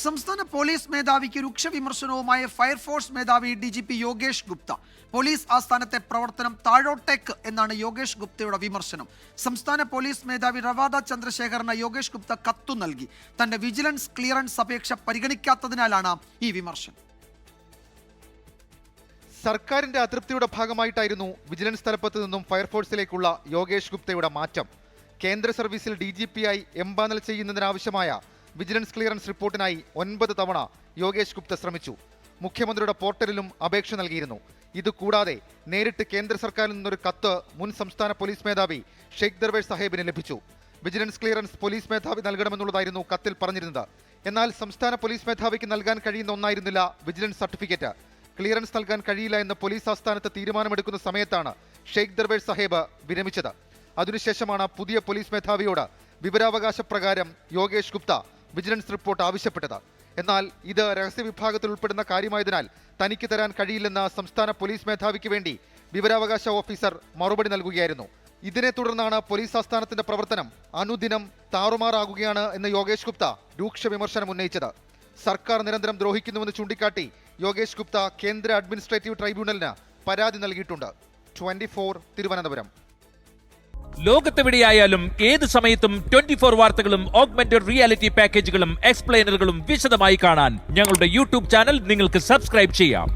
സംസ്ഥാന പോലീസ് മേധാവിക്ക് രൂക്ഷ വിമർശനവുമായ ഫയർഫോഴ്സ് മേധാവി DGP യോഗേഷ് ഗുപ്ത. പോലീസ് ആസ്ഥാനത്തെ പ്രവർത്തനം താഴോട്ടേക്ക് എന്നാണ് യോഗേഷ് ഗുപ്തയുടെ വിമർശനം. സംസ്ഥാന പോലീസ് മേധാവി റവാദ ചന്ദ്രശേഖറിന് യോഗേഷ് ഗുപ്ത കത്തു നൽകി. തന്റെ വിജിലൻസ് ക്ലിയറൻസ് അപേക്ഷ പരിഗണിക്കാത്തതിനാലാണ് ഈ വിമർശനം. സർക്കാരിന്റെ അതൃപ്തിയുടെ ഭാഗമായിട്ടായിരുന്നു വിജിലൻസ് തലപ്പത്ത് നിന്നും ഫയർഫോഴ്സിലേക്കുള്ള യോഗേഷ് ഗുപ്തയുടെ മാറ്റം. കേന്ദ്ര സർവീസിൽ DGP-ആയി എംപാനൽ ചെയ്യുന്നതിനാവശ്യമായ വിജിലൻസ് ക്ലിയറൻസ് റിപ്പോർട്ടിനായി 9 തവണ യോഗേഷ് ഗുപ്ത ശ്രമിച്ചു. മുഖ്യമന്ത്രിയുടെ പോർട്ടലിലും അപേക്ഷ നൽകിയിരുന്നു. ഇതുകൂടാതെ നേരിട്ട് കേന്ദ്ര സർക്കാരിൽ നിന്നൊരു കത്ത് മുൻ സംസ്ഥാന പോലീസ് മേധാവി ഷെയ്ഖ് ദർവേഷ് സാഹിബിന് ലഭിച്ചു. വിജിലൻസ് ക്ലിയറൻസ് പോലീസ് മേധാവി നൽകണമെന്നുള്ളതായിരുന്നു കത്തിൽ പറഞ്ഞിരുന്നത്. എന്നാൽ സംസ്ഥാന പോലീസ് മേധാവിക്ക് നൽകാൻ കഴിയുന്ന ഒന്നായിരുന്നില്ല വിജിലൻസ് സർട്ടിഫിക്കറ്റ്. ക്ലിയറൻസ് നൽകാൻ കഴിയില്ല എന്ന് പോലീസ് ആസ്ഥാനത്ത് തീരുമാനമെടുക്കുന്ന സമയത്താണ് ഷെയ്ഖ് ദർവേഷ് സാഹിബ് വിരമിച്ചത്. അതിനുശേഷമാണ് പുതിയ പോലീസ് മേധാവിയോട് വിവരാവകാശ പ്രകാരം യോഗേഷ് ഗുപ്ത വിജിലൻസ് റിപ്പോർട്ട് ആവശ്യപ്പെട്ടത്. എന്നാൽ ഇത് രഹസ്യ വിഭാഗത്തിൽ ഉൾപ്പെടുന്ന കാര്യമായതിനാൽ തനിക്ക് തരാൻ കഴിയില്ലെന്ന് സംസ്ഥാന പോലീസ് മേധാവിക്ക് വേണ്ടി വിവരാവകാശ ഓഫീസർ മറുപടി നൽകുകയായിരുന്നു. ഇതിനെ തുടർന്നാണ് പോലീസ് ആസ്ഥാനത്തിന്റെ പ്രവർത്തനം അനുദിനം താറുമാറാകുകയാണ് എന്ന് യോഗേഷ് ഗുപ്ത രൂക്ഷ വിമർശനം ഉന്നയിച്ചത്. സർക്കാർ നിരന്തരം ദ്രോഹിക്കുന്നുവെന്ന് ചൂണ്ടിക്കാട്ടി യോഗേഷ് ഗുപ്ത കേന്ദ്ര അഡ്മിനിസ്ട്രേറ്റീവ് ട്രൈബ്യൂണലിന് പരാതി നൽകിയിട്ടുണ്ട്. 24 തിരുവനന്തപുരം. ലോകത്തെവിടെയായാലും ഏത് സമയത്തും 24 വാർത്തകളും ഓഗ്മെന്റഡ് റിയാലിറ്റി പാക്കേജുകളും എക്സ്പ്ലെയിനറുകളും വിശദമായി കാണാൻ ഞങ്ങളുടെ യൂട്യൂബ് ചാനൽ നിങ്ങൾക്ക് സബ്സ്ക്രൈബ് ചെയ്യാം.